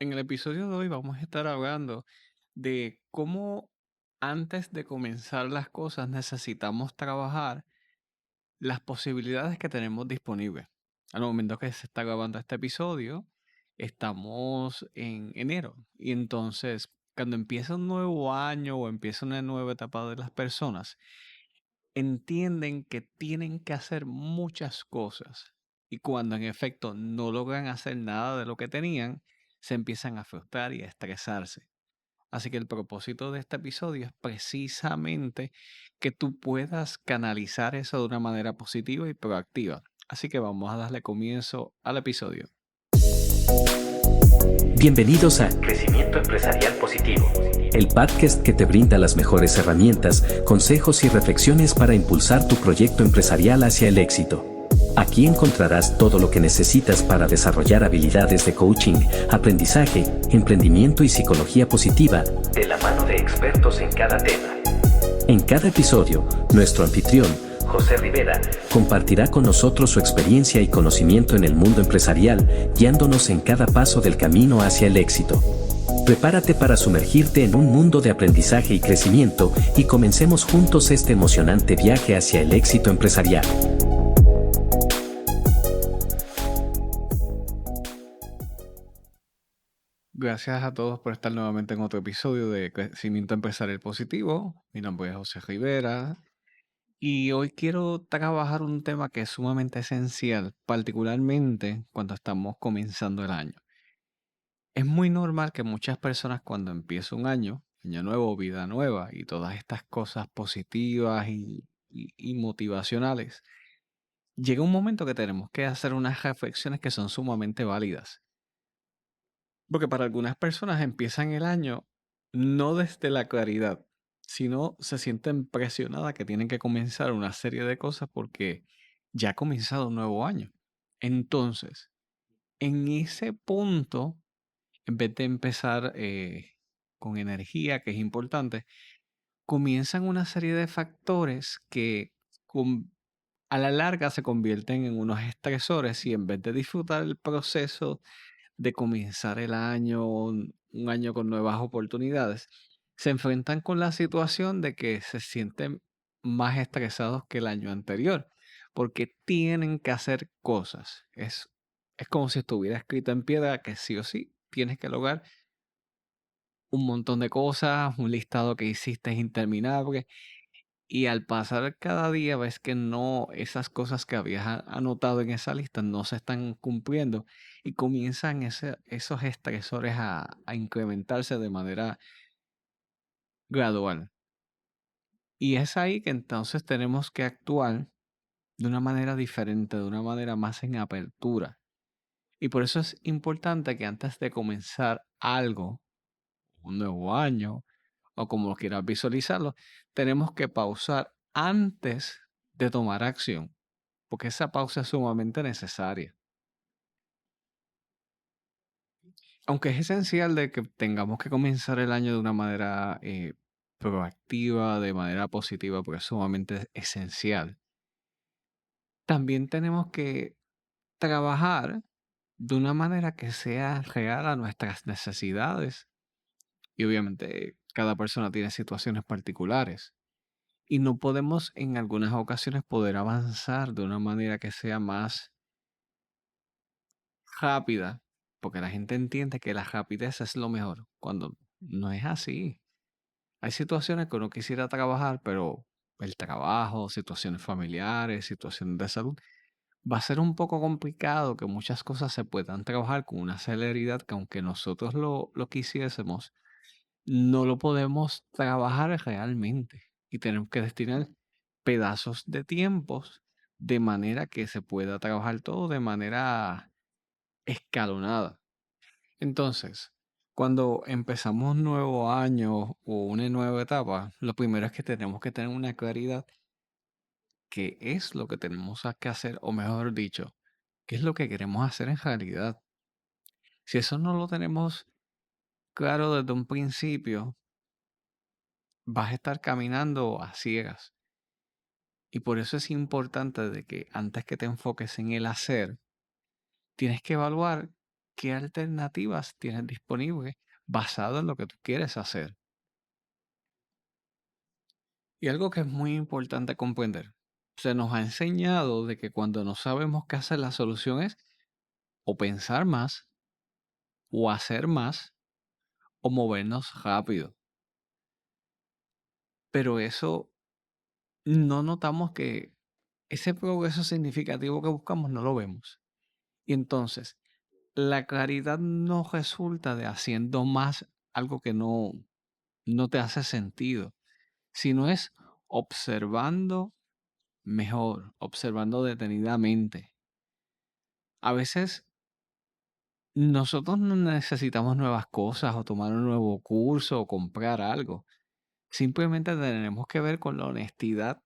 En el episodio de hoy vamos a estar hablando de cómo antes de comenzar las cosas necesitamos trabajar las posibilidades que tenemos disponibles. Al momento que se está grabando este episodio, estamos en enero y entonces cuando empieza un nuevo año o empieza una nueva etapa de las personas, entienden que tienen que hacer muchas cosas y cuando en efecto no logran hacer nada de lo que tenían, se empiezan a frustrar y a estresarse. Así que el propósito de este episodio es precisamente que tú puedas canalizar eso de una manera positiva y proactiva. Así que vamos a darle comienzo al episodio. Bienvenidos a Crecimiento Empresarial Positivo, el podcast que te brinda las mejores herramientas, consejos y reflexiones para impulsar tu proyecto empresarial hacia el éxito. Aquí encontrarás todo lo que necesitas para desarrollar habilidades de coaching, aprendizaje, emprendimiento y psicología positiva, de la mano de expertos en cada tema. En cada episodio, nuestro anfitrión, José Rivera, compartirá con nosotros su experiencia y conocimiento en el mundo empresarial, guiándonos en cada paso del camino hacia el éxito. Prepárate para sumergirte en un mundo de aprendizaje y crecimiento y comencemos juntos este emocionante viaje hacia el éxito empresarial. Gracias a todos por estar nuevamente en otro episodio de Crecimiento Empresarial Positivo. Mi nombre es José Rivera. Y hoy quiero trabajar un tema que es sumamente esencial, particularmente cuando estamos comenzando el año. Es muy normal que muchas personas cuando empieza un año nuevo, vida nueva y todas estas cosas positivas y motivacionales, llega un momento que tenemos que hacer unas reflexiones que son sumamente válidas. Porque para algunas personas empiezan el año no desde la claridad, sino se sienten presionadas que tienen que comenzar una serie de cosas porque ya ha comenzado un nuevo año. Entonces, en ese punto, en vez de empezar con energía, que es importante, comienzan una serie de factores que a la larga se convierten en unos estresores y en vez de disfrutar el proceso de comenzar el año, un año con nuevas oportunidades, se enfrentan con la situación de que se sienten más estresados que el año anterior, porque tienen que hacer cosas. Es como si estuviera escrito en piedra que sí o sí tienes que lograr un montón de cosas, un listado que hiciste es interminable, y al pasar cada día ves que no, esas cosas que habías anotado en esa lista no se están cumpliendo y comienzan esos estresores a incrementarse de manera gradual. Y es ahí que entonces tenemos que actuar de una manera diferente, de una manera más en apertura. Y por eso es importante que antes de comenzar algo, un nuevo año o como quieras visualizarlo, tenemos que pausar antes de tomar acción, porque esa pausa es sumamente necesaria. Aunque es esencial de que tengamos que comenzar el año de una manera proactiva, de manera positiva, porque es sumamente esencial. También tenemos que trabajar de una manera que sea real a nuestras necesidades. Y obviamente cada persona tiene situaciones particulares. Y no podemos en algunas ocasiones poder avanzar de una manera que sea más rápida, porque la gente entiende que la rapidez es lo mejor, cuando no es así. Hay situaciones que uno quisiera trabajar, pero el trabajo, situaciones familiares, situaciones de salud, va a ser un poco complicado que muchas cosas se puedan trabajar con una celeridad que aunque nosotros lo quisiésemos, no lo podemos trabajar realmente. Y tenemos que destinar pedazos de tiempos de manera que se pueda trabajar todo de manera escalonada. Entonces, cuando empezamos un nuevo año o una nueva etapa, lo primero es que tenemos que tener una claridad qué es lo que tenemos que hacer, o mejor dicho, qué es lo que queremos hacer en realidad. Si eso no lo tenemos claro desde un principio, vas a estar caminando a ciegas. Y por eso es importante de que antes que te enfoques en el hacer, tienes que evaluar qué alternativas tienes disponibles basado en lo que tú quieres hacer. Y algo que es muy importante comprender, se nos ha enseñado de que cuando no sabemos qué hacer, la solución es o pensar más, o hacer más, o movernos rápido. Pero eso no notamos que ese progreso significativo que buscamos no lo vemos. Y entonces, la claridad no resulta de haciendo más algo que no te hace sentido, sino es observando mejor, observando detenidamente. A veces nosotros no necesitamos nuevas cosas o tomar un nuevo curso o comprar algo. Simplemente tenemos que ver con la honestidad,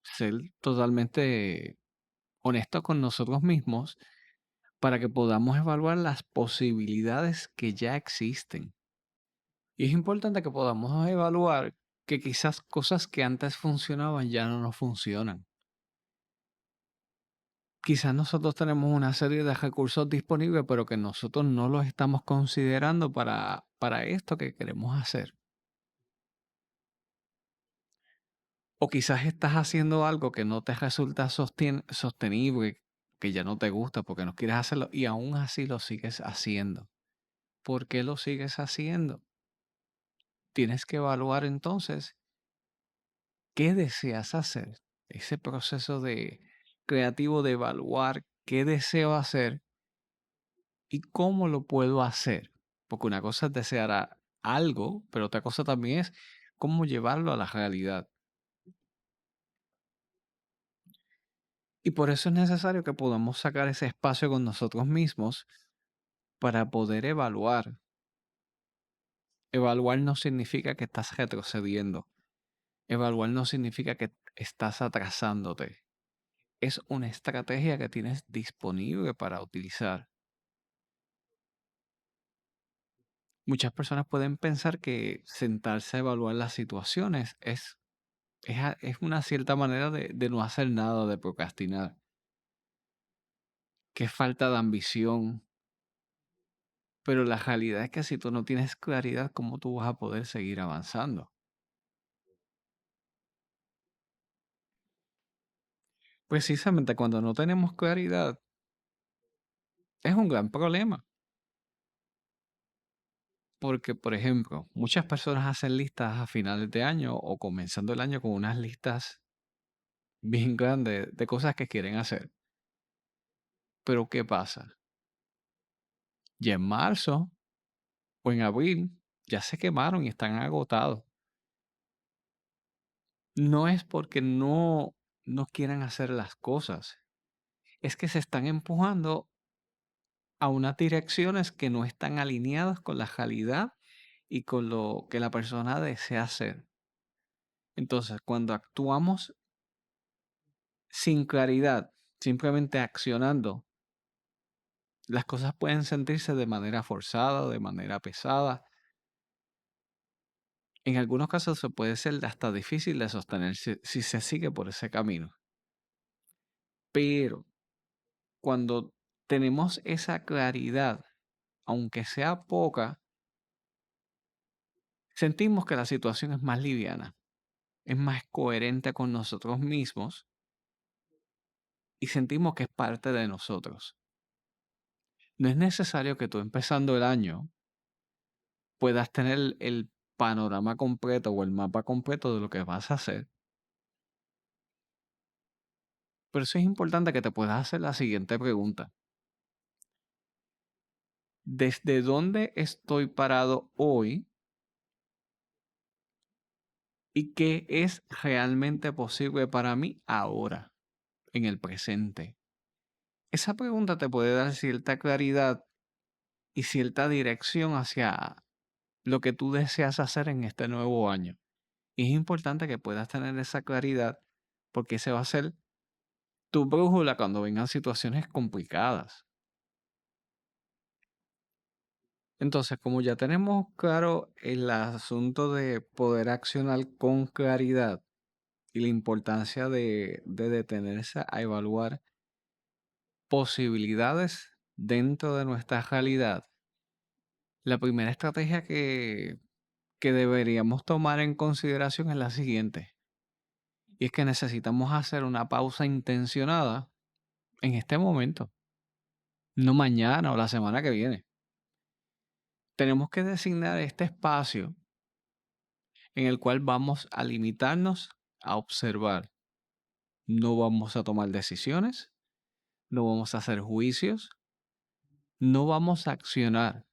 ser totalmente honestos con nosotros mismos para que podamos evaluar las posibilidades que ya existen. Y es importante que podamos evaluar que quizás cosas que antes funcionaban ya no nos funcionan. Quizás nosotros tenemos una serie de recursos disponibles, pero que nosotros no los estamos considerando para esto que queremos hacer. O quizás estás haciendo algo que no te resulta sostenible, que ya no te gusta porque no quieres hacerlo y aún así lo sigues haciendo. ¿Por qué lo sigues haciendo? Tienes que evaluar entonces qué deseas hacer. Ese proceso de creativo de evaluar qué deseo hacer y cómo lo puedo hacer. Porque una cosa es desear algo, pero otra cosa también es cómo llevarlo a la realidad. Y por eso es necesario que podamos sacar ese espacio con nosotros mismos para poder evaluar. Evaluar no significa que estás retrocediendo. Evaluar no significa que estás atrasándote. Es una estrategia que tienes disponible para utilizar. Muchas personas pueden pensar que sentarse a evaluar las situaciones es una cierta manera de no hacer nada, de procrastinar, que es falta de ambición. Pero la realidad es que si tú no tienes claridad, ¿cómo tú vas a poder seguir avanzando? Precisamente cuando no tenemos claridad, es un gran problema. Porque, por ejemplo, muchas personas hacen listas a finales de año o comenzando el año con unas listas bien grandes de cosas que quieren hacer. Pero ¿qué pasa? Ya en marzo o en abril ya se quemaron y están agotados. No es porque no quieran hacer las cosas, es que se están empujando a unas direcciones que no están alineadas con la realidad y con lo que la persona desea hacer. Entonces, cuando actuamos sin claridad, simplemente accionando, las cosas pueden sentirse de manera forzada, de manera pesada. En algunos casos se puede ser hasta difícil de sostener si se sigue por ese camino. Pero cuando tenemos esa claridad, aunque sea poca, sentimos que la situación es más liviana, es más coherente con nosotros mismos y sentimos que es parte de nosotros. No es necesario que tú empezando el año puedas tener el panorama completo o el mapa completo de lo que vas a hacer. Pero eso es importante que te puedas hacer la siguiente pregunta. ¿Desde dónde estoy parado hoy y qué es realmente posible para mí ahora, en el presente? Esa pregunta te puede dar cierta claridad y cierta dirección hacia lo que tú deseas hacer en este nuevo año. Y es importante que puedas tener esa claridad porque ese va a ser tu brújula cuando vengan situaciones complicadas. Entonces, como ya tenemos claro el asunto de poder accionar con claridad y la importancia de detenerse a evaluar posibilidades dentro de nuestra realidad, la primera estrategia que deberíamos tomar en consideración es la siguiente, y es que necesitamos hacer una pausa intencionada en este momento, no mañana o la semana que viene. Tenemos que designar este espacio en el cual vamos a limitarnos a observar. No vamos a tomar decisiones, no vamos a hacer juicios, no vamos a accionar,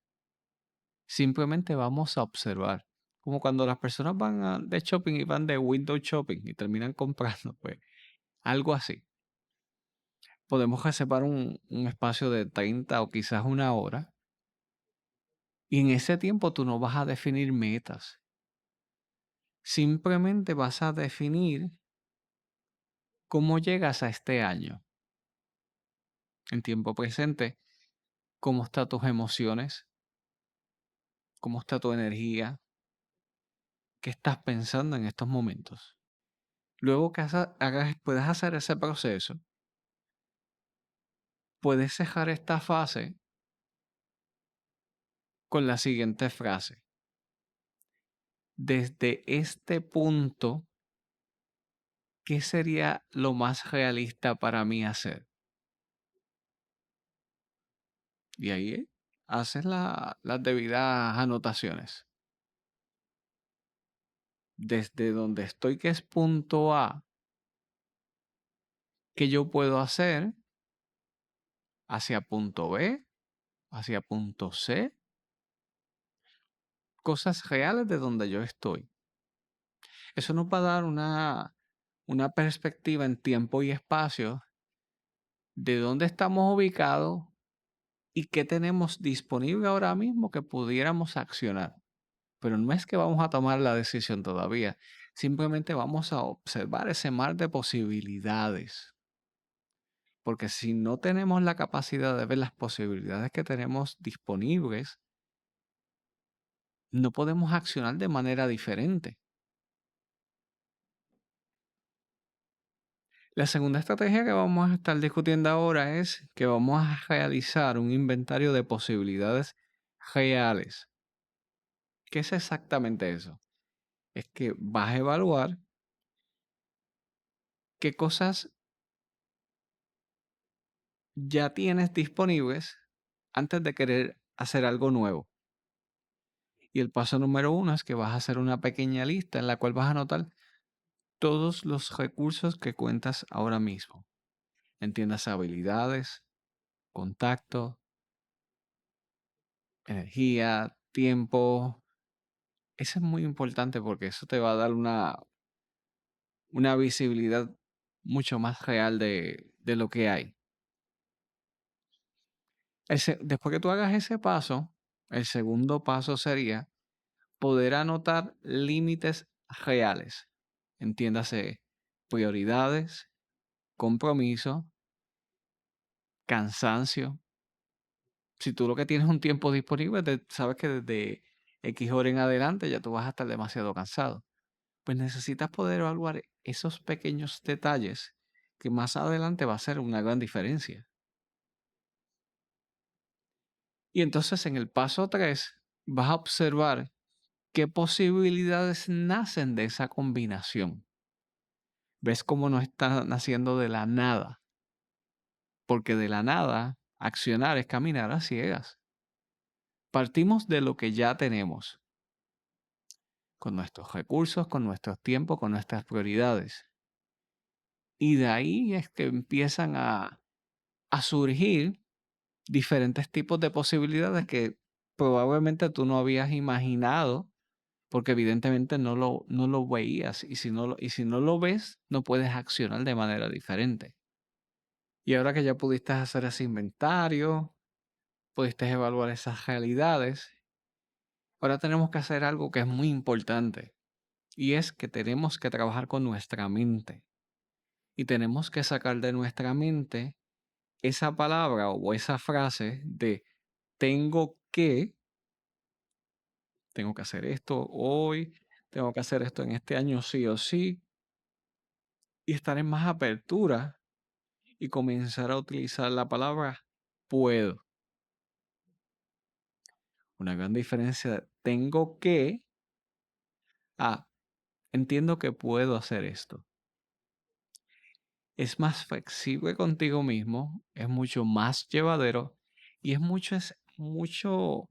simplemente vamos a observar. Como cuando las personas van de shopping y van de window shopping y terminan comprando, pues algo así. Podemos reservar un espacio de 30 o quizás una hora y en ese tiempo tú no vas a definir metas. Simplemente vas a definir cómo llegas a este año. En tiempo presente, cómo están tus emociones, cómo está tu energía, qué estás pensando en estos momentos. Luego que puedas hacer ese proceso, puedes cejar esta fase con la siguiente frase. Desde este punto, ¿qué sería lo más realista para mí hacer? Y ahí haces las debidas anotaciones. Desde donde estoy, que es punto A, ¿qué yo puedo hacer hacia punto B, hacia punto C? Cosas reales de donde yo estoy. Eso nos va a dar una perspectiva en tiempo y espacio de dónde estamos ubicados y qué tenemos disponible ahora mismo que pudiéramos accionar. Pero no es que vamos a tomar la decisión todavía, simplemente vamos a observar ese mar de posibilidades. Porque si no tenemos la capacidad de ver las posibilidades que tenemos disponibles, no podemos accionar de manera diferente. La segunda estrategia que vamos a estar discutiendo ahora es que vamos a realizar un inventario de posibilidades reales. ¿Qué es exactamente eso? Es que vas a evaluar qué cosas ya tienes disponibles antes de querer hacer algo nuevo. Y el paso número uno es que vas a hacer una pequeña lista en la cual vas a anotar todos los recursos que cuentas ahora mismo. Entiendas habilidades, contacto, energía, tiempo. Eso es muy importante porque eso te va a dar una visibilidad mucho más real de lo que hay. Después que tú hagas ese paso, el segundo paso sería poder anotar límites reales. Entiéndase, prioridades, compromiso, cansancio. Si tú lo que tienes es un tiempo disponible, sabes que desde X hora en adelante ya tú vas a estar demasiado cansado. Pues necesitas poder evaluar esos pequeños detalles que más adelante va a ser una gran diferencia. Y entonces en el paso 3 vas a observar qué posibilidades nacen de esa combinación. Ves cómo no está naciendo de la nada, porque de la nada accionar es caminar a ciegas. Partimos de lo que ya tenemos, con nuestros recursos, con nuestros tiempos, con nuestras prioridades. Y de ahí es que empiezan a surgir diferentes tipos de posibilidades que probablemente tú no habías imaginado porque evidentemente no lo veías y si no lo ves, no puedes accionar de manera diferente. Y ahora que ya pudiste hacer ese inventario, pudiste evaluar esas realidades, ahora tenemos que hacer algo que es muy importante y es que tenemos que trabajar con nuestra mente y tenemos que sacar de nuestra mente esa palabra o esa frase de tengo que, tengo que hacer esto hoy, tengo que hacer esto en este año sí o sí, y estar en más apertura y comenzar a utilizar la palabra puedo. Una gran diferencia de tengo que a entiendo que puedo hacer esto. Es más flexible contigo mismo, es mucho más llevadero y es mucho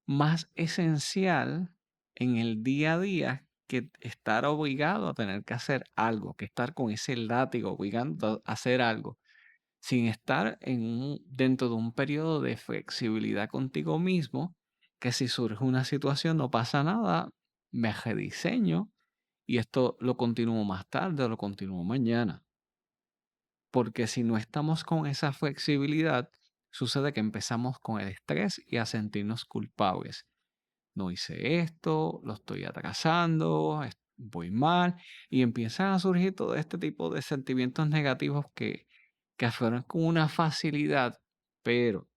más esencial en el día a día que estar obligado a tener que hacer algo, que estar con ese látigo obligando a hacer algo, sin estar dentro de un periodo de flexibilidad contigo mismo, que si surge una situación no pasa nada, me rediseño y esto lo continúo más tarde o lo continúo mañana. Porque si no estamos con esa flexibilidad, sucede que empezamos con el estrés y a sentirnos culpables. No hice esto, lo estoy atrasando, voy mal, y empiezan a surgir todo este tipo de sentimientos negativos que afloran con una facilidad, pero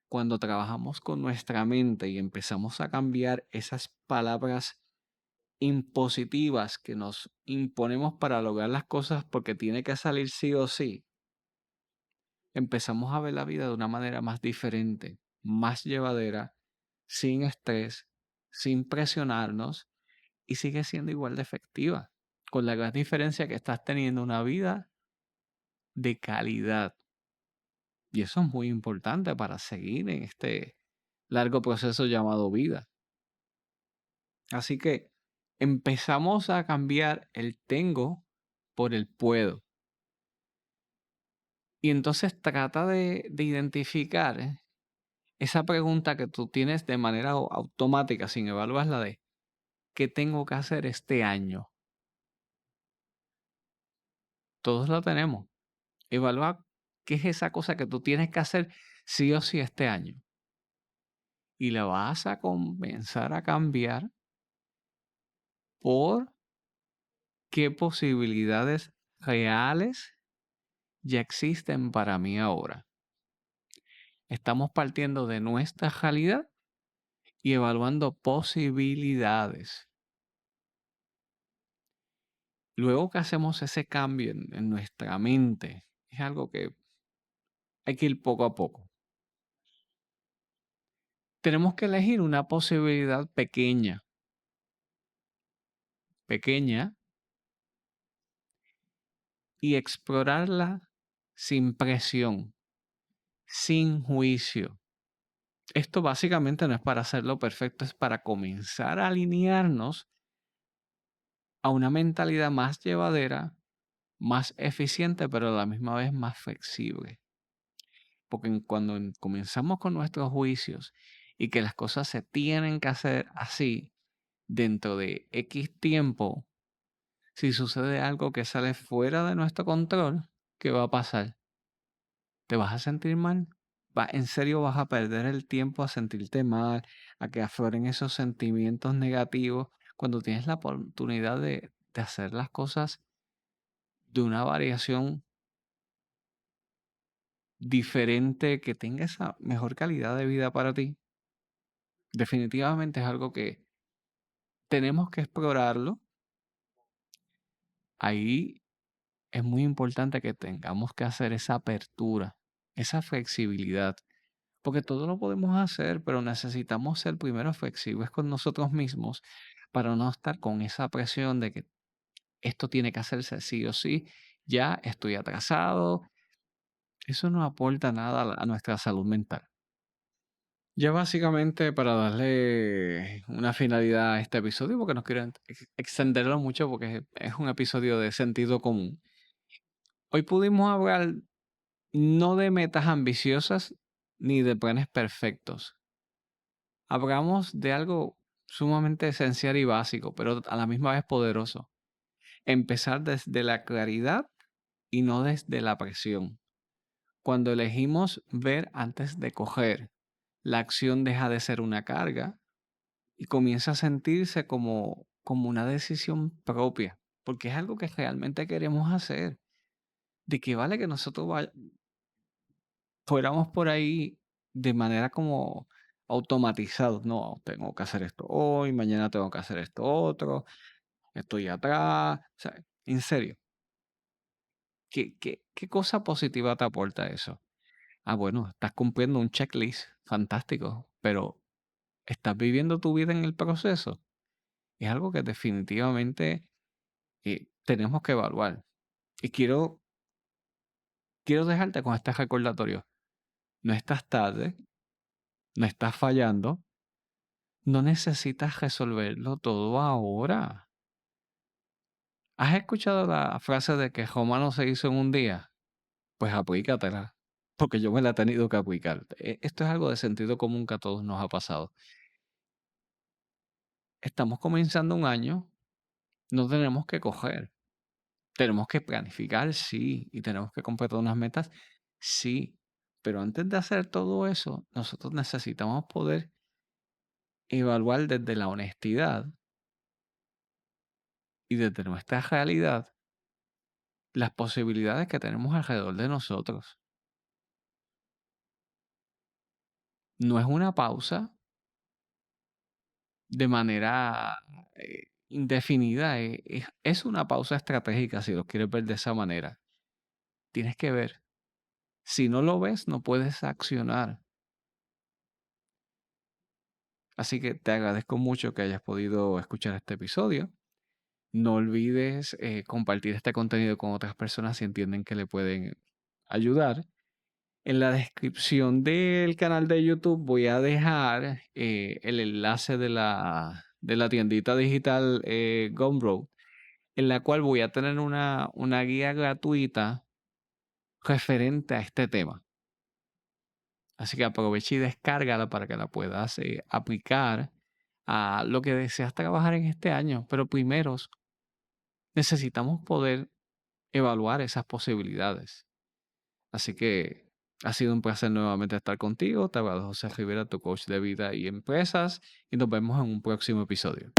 cuando trabajamos con nuestra mente y empezamos a cambiar esas palabras impositivas que nos imponemos para lograr las cosas porque tiene que salir sí o sí, empezamos a ver la vida de una manera más diferente, más llevadera, sin estrés, sin presionarnos y sigue siendo igual de efectiva, con la gran diferencia que estás teniendo una vida de calidad. Y eso es muy importante para seguir en este largo proceso llamado vida. Así que empezamos a cambiar el tengo por el puedo. Y entonces trata de identificar esa pregunta que tú tienes de manera automática, sin evaluarla de ¿qué tengo que hacer este año? Todos la tenemos. Evalúa qué es esa cosa que tú tienes que hacer sí o sí este año. Y la vas a comenzar a cambiar por qué posibilidades reales ya existen para mí ahora. Estamos partiendo de nuestra realidad y evaluando posibilidades. Luego que hacemos ese cambio en nuestra mente, es algo que hay que ir poco a poco. Tenemos que elegir una posibilidad pequeña, pequeña, y explorarla sin presión, sin juicio. Esto básicamente no es para hacerlo perfecto, es para comenzar a alinearnos a una mentalidad más llevadera, más eficiente, pero a la misma vez más flexible. Porque cuando comenzamos con nuestros juicios y que las cosas se tienen que hacer así dentro de X tiempo, si sucede algo que sale fuera de nuestro control, ¿qué va a pasar? ¿Te vas a sentir mal? ¿En serio vas a perder el tiempo a sentirte mal, a que afloren esos sentimientos negativos cuando tienes la oportunidad de hacer las cosas de una variación diferente que tenga esa mejor calidad de vida para ti? Definitivamente es algo que tenemos que explorarlo. Ahí es muy importante que tengamos que hacer esa apertura, esa flexibilidad, porque todo lo podemos hacer, pero necesitamos ser primero flexibles con nosotros mismos para no estar con esa presión de que esto tiene que hacerse sí o sí, ya estoy atrasado. Eso no aporta nada a nuestra salud mental. Ya básicamente para darle una finalidad a este episodio, porque no quiero extenderlo mucho, porque es un episodio de sentido común. Hoy pudimos hablar no de metas ambiciosas ni de planes perfectos. Hablamos de algo sumamente esencial y básico, pero a la misma vez poderoso. Empezar desde la claridad y no desde la presión. Cuando elegimos ver antes de coger, la acción deja de ser una carga y comienza a sentirse como una decisión propia, porque es algo que realmente queremos hacer. De que vale que nosotros fuéramos por ahí de manera como automatizados. No, tengo que hacer esto hoy, mañana tengo que hacer esto otro, estoy atrás. O sea, en serio, ¿qué cosa positiva te aporta eso? Ah, bueno, estás cumpliendo un checklist, fantástico, pero ¿Estás viviendo tu vida en el proceso? Es algo que definitivamente tenemos que evaluar. Y quiero dejarte con este recordatorio. No estás tarde, no estás fallando, no necesitas resolverlo todo ahora. ¿Has escuchado la frase de que Roma no se hizo en un día? Pues aplícatela, porque yo me la he tenido que aplicar. Esto es algo de sentido común que a todos nos ha pasado. Estamos comenzando un año, no tenemos que coger. Tenemos que planificar, sí, y tenemos que completar unas metas, sí. Pero antes de hacer todo eso, nosotros necesitamos poder evaluar desde la honestidad y desde nuestra realidad las posibilidades que tenemos alrededor de nosotros. No es una pausa de manera indefinida, es una pausa estratégica si lo quieres ver de esa manera. Tienes que ver. Si no lo ves, no puedes accionar. Así que te agradezco mucho que hayas podido escuchar este episodio. No olvides compartir este contenido con otras personas si entienden que le pueden ayudar. En la descripción del canal de YouTube voy a dejar el enlace de la tiendita digital Gumroad, en la cual voy a tener una guía gratuita referente a este tema. Así que aprovecha y descárgala para que la puedas aplicar a lo que deseas trabajar en este año. Pero primero necesitamos poder evaluar esas posibilidades. Así que ha sido un placer nuevamente estar contigo. Te habla José Rivera, tu coach de vida y empresas, y nos vemos en un próximo episodio.